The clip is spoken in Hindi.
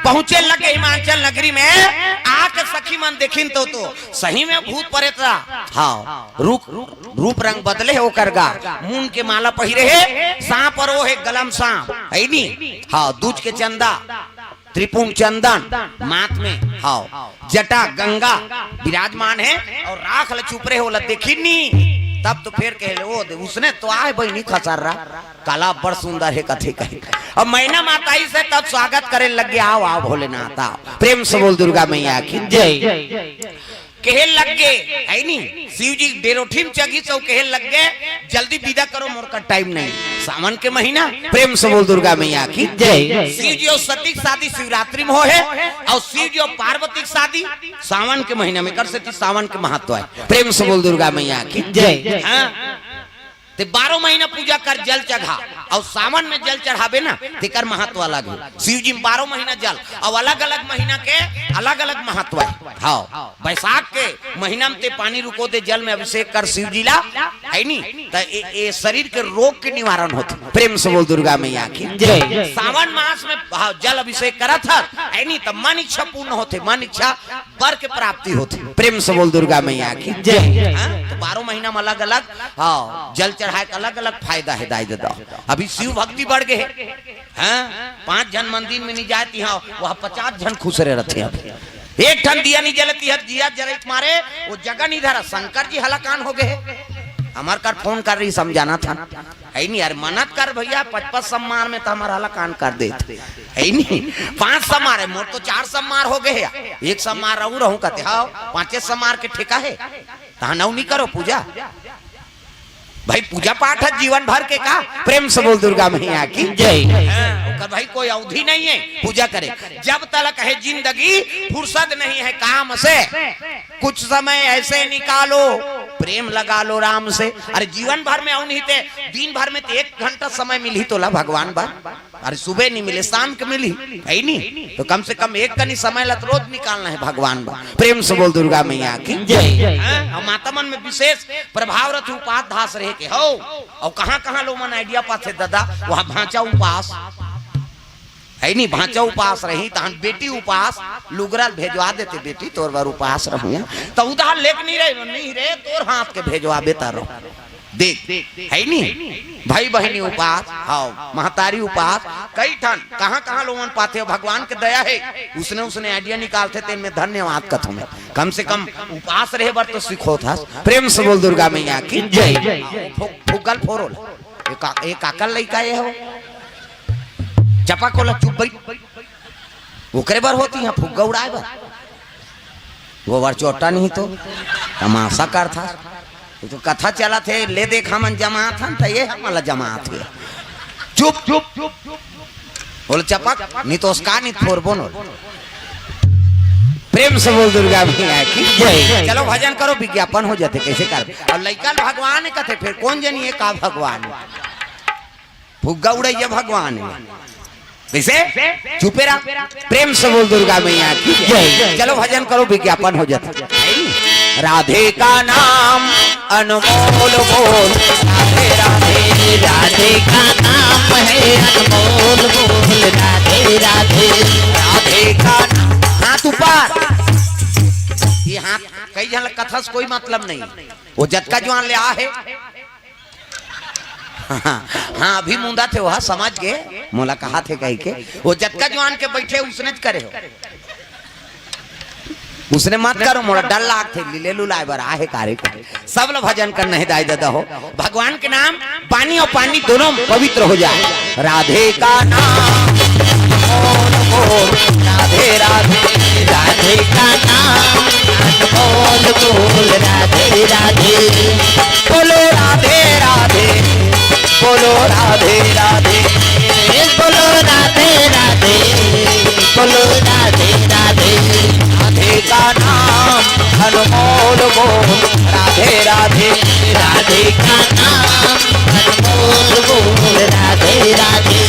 पहुंचे लगे हिमाचल नगरी में आके सखी मन देखिन तो सही में भूत प्रेत हाँ रूप रंग बदले है ओकर गा मून के माला पहिरे है सांप और वो है गलम सांप है नी हाँ दूज के चंदा त्रिपुंग चंदन माथ में हाँ जटा गंगा विराजमान है और राख ल चुप रहे होला देखी नी तब तो फिर कह वो उसने तो आए बहनी खसर रहा काला बड़ सुंदर है कथे कहे अब मैना माताई से तब स्वागत करे लग गया आओ आओ भोलेनाथ आओ प्रेम से बोल दुर्गा मैया की जय कहे लग गए है नी शिव जी डेरोठीम चगी तो कहे लग गए जल्दी विदा करो मोर का टाइम नहीं सावन के महीना प्रेम से बोल दुर्गा मैया की जय शिव जी और सती शादी शिवरात्रि में हो है और शिव जी और पार्वती शादी सावन के महीना में कर सकती सावन के महत्व है प्रेम से बोल दुर्गा मैया की जय ते 12 महीना पूजा कर जल चढ़ा और सावन में जल चढ़ावे ना तेकर महत्व अलग है शिव जी 12 महीना जल और अलग अलग महीना के अलग अलग महत्व है हाँ बैसाख के महीना में ते पानी रुको दे जल में अभिषेक कर शिव जी ला है नी तो ये शरीर के रोग के निवारण होते प्रेम से बोल दुर्गा मैया की जय सावन मास में जल अभिषेक करा था है नी तो मन इच्छा पूर्ण होते मन इच्छा वर के प्राप्ति होती प्रेम से बोल दुर्गा मैया की जय तो 12 महीना में अलग अलग हाँ जल चढ़ाए अलग अलग फायदा है दाई दादा अभी शिव भक्ति बढ़ गए हैं 5 जन मंदिर में नहीं जाती है वह 50 जन खुश रहे रहते हैं एक ठन दिया नहीं जलती है दिया जरत मारे वो जगह नहीं धरा शंकर जी हलाकान हो गए हमार कर फोन कर रही समझाना था है नहीं यार मन्नत कर भैया 55 सम्मार में तो हमारा हलाकान कर देते है नहीं 5 सम्मार है मोर तो 4 सम्मार हो गए एक सम्मार रहूं कहते हाँ 5 सम्मार के ठेका है कहा नौ नहीं करो पूजा भाई पूजा पाठ है जीवन भर के का प्रेम से बोल दुर्गा मैया की जय भाई कोई अवधि नहीं है पूजा करे जब तक है जिंदगी फुर्सत नहीं है काम से कुछ समय ऐसे निकालो प्रेम लगा लो राम से अरे जीवन भर में नहीं थे दिन भर में 1 घंटा समय मिली तो ला भगवान बार अरे सुबह नहीं मिले शाम के मिली है नहीं तो कम से कम एक कनी समय लत रोज निकालना है भगवान बार प्रेम से बोल दुर्गा मैया की जय माता मन में विशेष प्रभाव रथ उपास धास रहे के हो और कहाँ लोग मन आइडिया पास दादा वहाँ भांचा उपास है नहीं भांचा उपास रही तहन बेटी उपास लुगरा भेजवा देते बेटी तोर बार उपास रहूं तो उधार लेक नहीं रे तोर हाथ के भेजवा बेता रहो देख है नहीं भाई बहनी उपास हाँ महतारी उपास कई ठन कहाँ लोगन पाते भगवान के दया है उसने आइडिया निकालते थे इनमें धन्यवाद कथों में कम से कम उपास रहे बार तो सीखो था प्रेम से बोल दुर्गा मैया की जय फुगल फोरो एक आकल लइका ये हो चपा को चुप ओकरे बार होती है फुग्गा उड़ाए बार वो बार चोटा नहीं तो तमाशा कर था तो कथा चला थे ले देखा मन जमात था तो ये हमारा जमात है चुप चुप बोले चपक नहीं तो उसका नहीं फोर बोनो प्रेम से बोल दुर्गा मैया की जय चलो भजन करो विज्ञापन हो जाते कैसे कर और लइका भगवान कहते फिर कौन जनिए का भगवान फुग्गा उड़ैया भगवान कैसे चुपे रहा प्रेम से बोल दुर्गा मैया की जय चलो भजन करो विज्ञापन हो जाता राधे का नाम अनमोल बोल राधे राधे राधे का नाम है अनमोल बोल राधे राधे राधे का हाथ ऊपर ये हाथ कई जन कथा से कोई मतलब नहीं वो जटका जवान ले आ है हाँ अभी मुंडा थे वह समझ गए मोला कहा थे कहीं के वो जटका जवान के बैठे उसने करे हो उसने मत करो मोड़ा डर लाग थे लीले लुलाए बर आहे कार्य सब लोग भजन करना है दाई दादा हो भगवान के नाम पानी और पानी दोनों पवित्र हो जाए राधे का नाम राधे राधे राधे का नाम बोल बोल राधे राधे बोलो राधे राधे बोलो राधे राधे बोलो राधे राधे बोलो राधे राधे राधे का नाम अनमोल बोल राधे राधे राधे का नाम अनमोल बोल राधे राधे